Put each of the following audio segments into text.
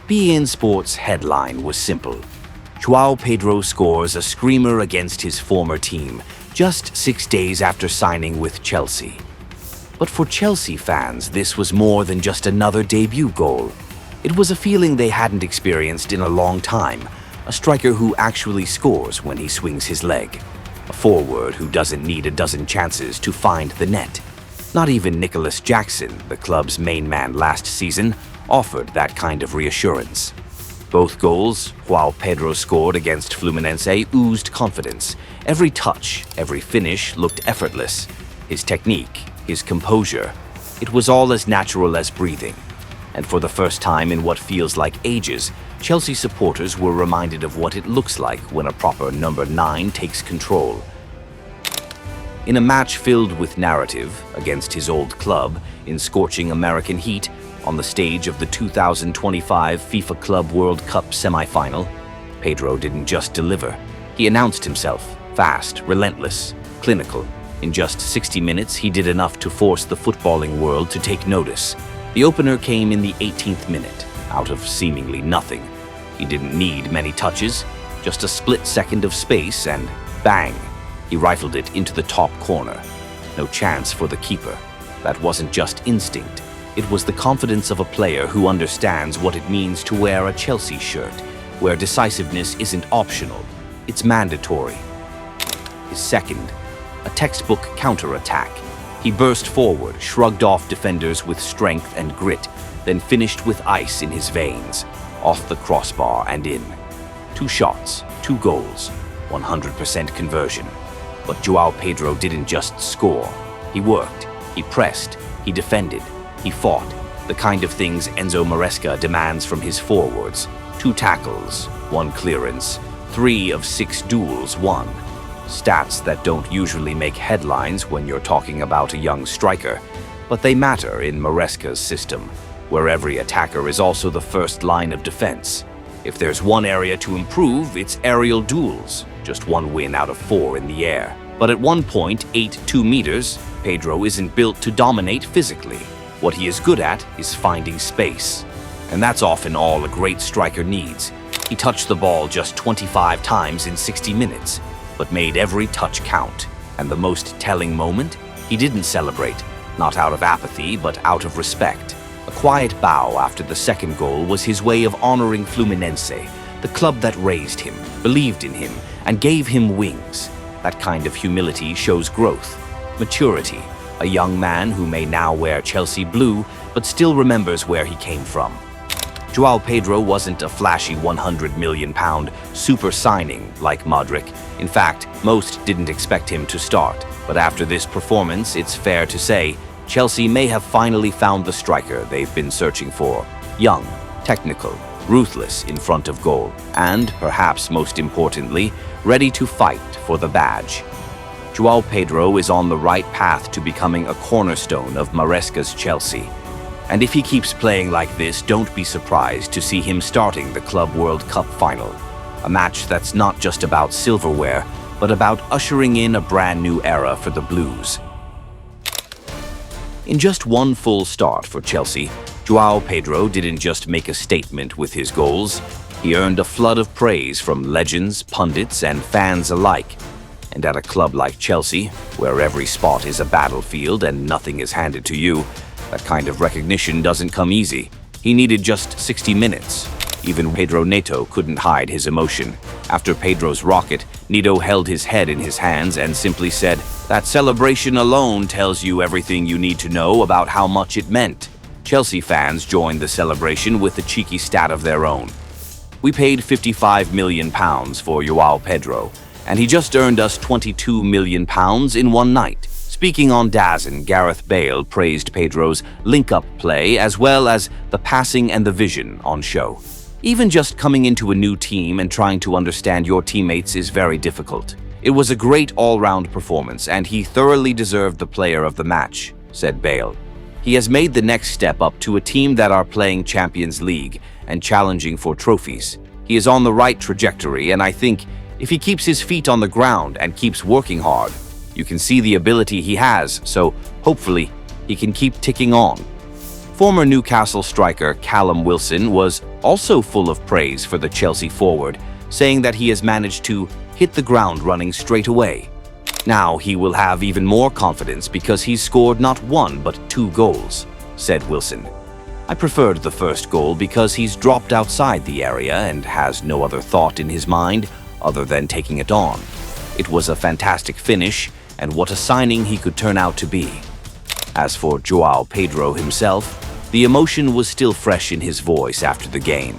beIN Sports' headline was simple. Joao Pedro scores a screamer against his former team, just 6 days after signing with Chelsea. But for Chelsea fans, this was more than just another debut goal. It was a feeling they hadn't experienced in a long time, a striker who actually scores when he swings his leg, a forward who doesn't need a dozen chances to find the net. Not even Nicolas Jackson, the club's main man last season, offered that kind of reassurance. Both goals Joao Pedro scored against Fluminense oozed confidence. Every touch, every finish looked effortless. His technique, his composure, it was all as natural as breathing. And for the first time in what feels like ages, Chelsea supporters were reminded of what it looks like when a proper number 9 takes control. In a match filled with narrative against his old club in scorching American heat on the stage of the 2025 FIFA Club World Cup semi-final, Pedro didn't just deliver. He announced himself, fast, relentless, clinical. In just 60 minutes, he did enough to force the footballing world to take notice. The opener came in the 18th minute, out of seemingly nothing. He didn't need many touches, just a split second of space and bang! He rifled it into the top corner. No chance for the keeper. That wasn't just instinct. It was the confidence of a player who understands what it means to wear a Chelsea shirt, where decisiveness isn't optional, it's mandatory. His second, a textbook counter-attack. He burst forward, shrugged off defenders with strength and grit, then finished with ice in his veins, off the crossbar and in. 2 shots, 2 goals, 100% conversion. But Joao Pedro didn't just score. He worked, he pressed, he defended, he fought, the kind of things Enzo Maresca demands from his forwards. 2 tackles, 1 clearance, 3 of 6 duels won. Stats that don't usually make headlines when you're talking about a young striker, but they matter in Maresca's system, where every attacker is also the first line of defense. If there's one area to improve, it's aerial duels, just 1 win out of 4 in the air. But at 1.82 meters, Pedro isn't built to dominate physically. What he is good at is finding space. And that's often all a great striker needs. He touched the ball just 25 times in 60 minutes, but made every touch count. And the most telling moment? He didn't celebrate, not out of apathy, but out of respect. A quiet bow after the second goal was his way of honoring Fluminense, the club that raised him, believed in him, and gave him wings. That kind of humility shows growth, maturity, a young man who may now wear Chelsea blue, but still remembers where he came from. Joao Pedro wasn't a flashy £100 million super signing like Modric. In fact, most didn't expect him to start. But after this performance, it's fair to say, Chelsea may have finally found the striker they've been searching for. Young, technical, ruthless in front of goal, and, perhaps most importantly, ready to fight for the badge. Joao Pedro is on the right path to becoming a cornerstone of Maresca's Chelsea. And if he keeps playing like this, don't be surprised to see him starting the Club World Cup final. A match that's not just about silverware, but about ushering in a brand new era for the Blues. In just 1 full start for Chelsea, Joao Pedro didn't just make a statement with his goals. He earned a flood of praise from legends, pundits, and fans alike. And at a club like Chelsea, where every spot is a battlefield and nothing is handed to you, that kind of recognition doesn't come easy. He needed just 60 minutes. Even Pedro Neto couldn't hide his emotion. After Pedro's rocket, Neto held his head in his hands and simply said, "That celebration alone tells you everything you need to know about how much it meant." Chelsea fans joined the celebration with a cheeky stat of their own. "We paid £55 million for Joao Pedro, and he just earned us £22 million in one night." Speaking on DAZN, Gareth Bale praised Pedro's link-up play as well as the passing and the vision on show. Even just coming into a new team and trying to understand your teammates is very difficult. It was a great all-round performance, and he thoroughly deserved the player of the match, said Bale. He has made the next step up to a team that are playing Champions League and challenging for trophies. He is on the right trajectory, and I think if he keeps his feet on the ground and keeps working hard, you can see the ability he has, so hopefully he can keep ticking on. Former Newcastle striker Callum Wilson was also full of praise for the Chelsea forward, saying that he has managed to hit the ground running straight away. Now he will have even more confidence because he's scored not one but 2 goals, said Wilson. I preferred the first goal because he's dropped outside the area and has no other thought in his mind other than taking it on. It was a fantastic finish, and what a signing he could turn out to be. As for Joao Pedro himself, the emotion was still fresh in his voice after the game.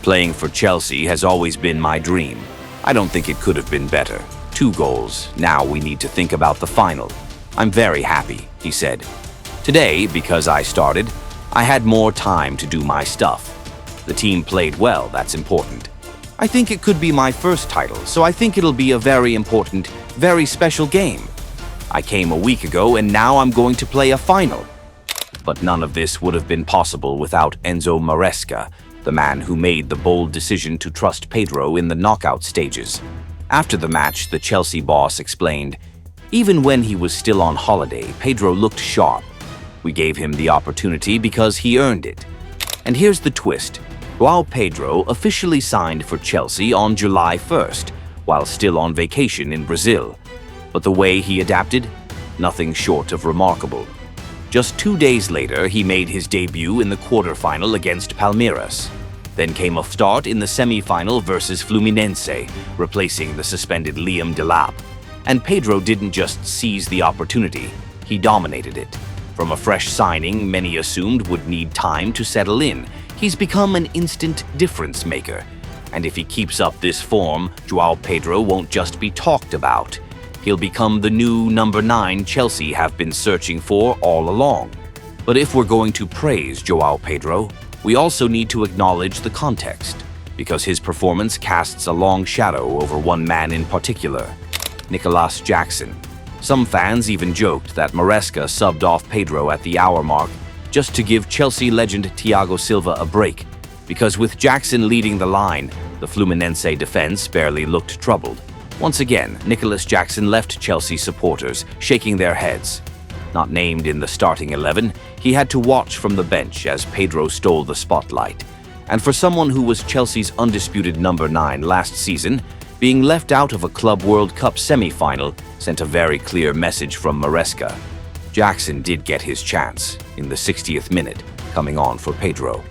Playing for Chelsea has always been my dream. I don't think it could have been better. 2 goals, now we need to think about the final. I'm very happy, he said. Today, because I started, I had more time to do my stuff. The team played well, that's important. I think it could be my first title, so I think it'll be a very important, very special game. I came a week ago and now I'm going to play a final. But none of this would have been possible without Enzo Maresca, the man who made the bold decision to trust Pedro in the knockout stages. After the match, the Chelsea boss explained, "Even when he was still on holiday, Pedro looked sharp. We gave him the opportunity because he earned it." And here's the twist. Joao Pedro officially signed for Chelsea on July 1st, while still on vacation in Brazil. But the way he adapted? Nothing short of remarkable. Just 2 days later, he made his debut in the quarterfinal against Palmeiras. Then came a start in the semi-final versus Fluminense, replacing the suspended Liam Delap. And Pedro didn't just seize the opportunity, he dominated it. From a fresh signing many assumed would need time to settle in, he's become an instant difference maker. And if he keeps up this form, Joao Pedro won't just be talked about. He'll become the new number 9 Chelsea have been searching for all along. But if we're going to praise Joao Pedro, we also need to acknowledge the context, because his performance casts a long shadow over one man in particular, Nicolas Jackson. Some fans even joked that Maresca subbed off Pedro at the hour mark just to give Chelsea legend Thiago Silva a break, because with Jackson leading the line, the Fluminense defense barely looked troubled. Once again, Nicolas Jackson left Chelsea supporters shaking their heads. Not named in the starting 11, he had to watch from the bench as Pedro stole the spotlight. And for someone who was Chelsea's undisputed number 9 last season, being left out of a Club World Cup semi-final sent a very clear message from Maresca. Jackson did get his chance in the 60th minute, coming on for Pedro.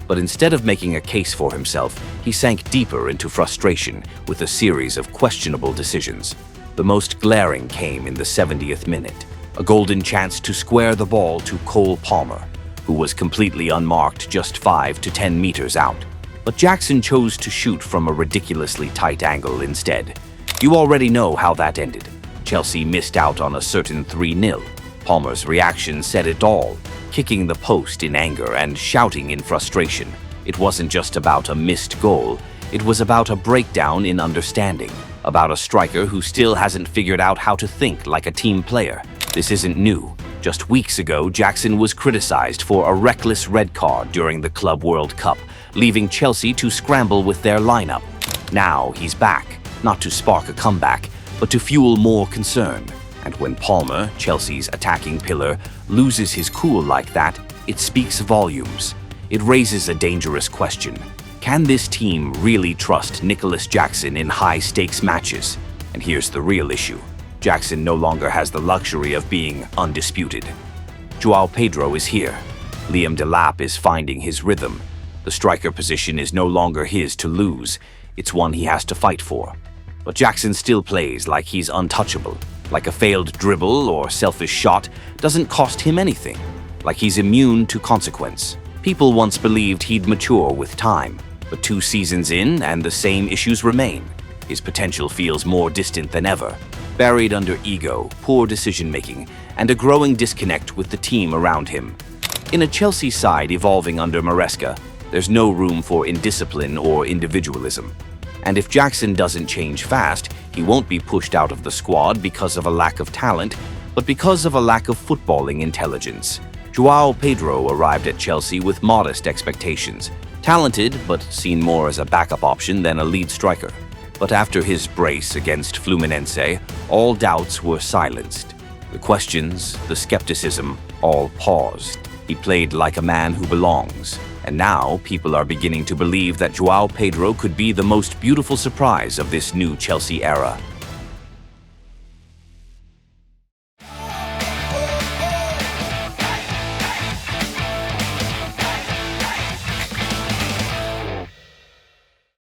But instead of making a case for himself, he sank deeper into frustration with a series of questionable decisions. The most glaring came in the 70th minute, a golden chance to square the ball to Cole Palmer, who was completely unmarked just 5 to 10 meters out. But Jackson chose to shoot from a ridiculously tight angle instead. You already know how that ended. Chelsea missed out on a certain 3-0. Palmer's reaction said it all, kicking the post in anger and shouting in frustration. It wasn't just about a missed goal, it was about a breakdown in understanding, about a striker who still hasn't figured out how to think like a team player. This isn't new. Just weeks ago, Jackson was criticized for a reckless red card during the Club World Cup, leaving Chelsea to scramble with their lineup. Now he's back, not to spark a comeback, but to fuel more concern. And when Palmer, Chelsea's attacking pillar, loses his cool like that, it speaks volumes. It raises a dangerous question. Can this team really trust Nicolas Jackson in high-stakes matches? And here's the real issue. Jackson no longer has the luxury of being undisputed. Joao Pedro is here. Liam Delap is finding his rhythm. The striker position is no longer his to lose. It's one he has to fight for. But Jackson still plays like he's untouchable. Like a failed dribble or selfish shot doesn't cost him anything. Like he's immune to consequence. People once believed he'd mature with time, but 2 seasons in and the same issues remain. His potential feels more distant than ever, buried under ego, poor decision-making, and a growing disconnect with the team around him. In a Chelsea side evolving under Maresca, there's no room for indiscipline or individualism. And if Jackson doesn't change fast, he won't be pushed out of the squad because of a lack of talent, but because of a lack of footballing intelligence. Joao Pedro arrived at Chelsea with modest expectations. Talented, but seen more as a backup option than a lead striker. But after his brace against Fluminense, all doubts were silenced. The questions, the skepticism, all paused. He played like a man who belongs. And now people are beginning to believe that Joao Pedro could be the most beautiful surprise of this new Chelsea era.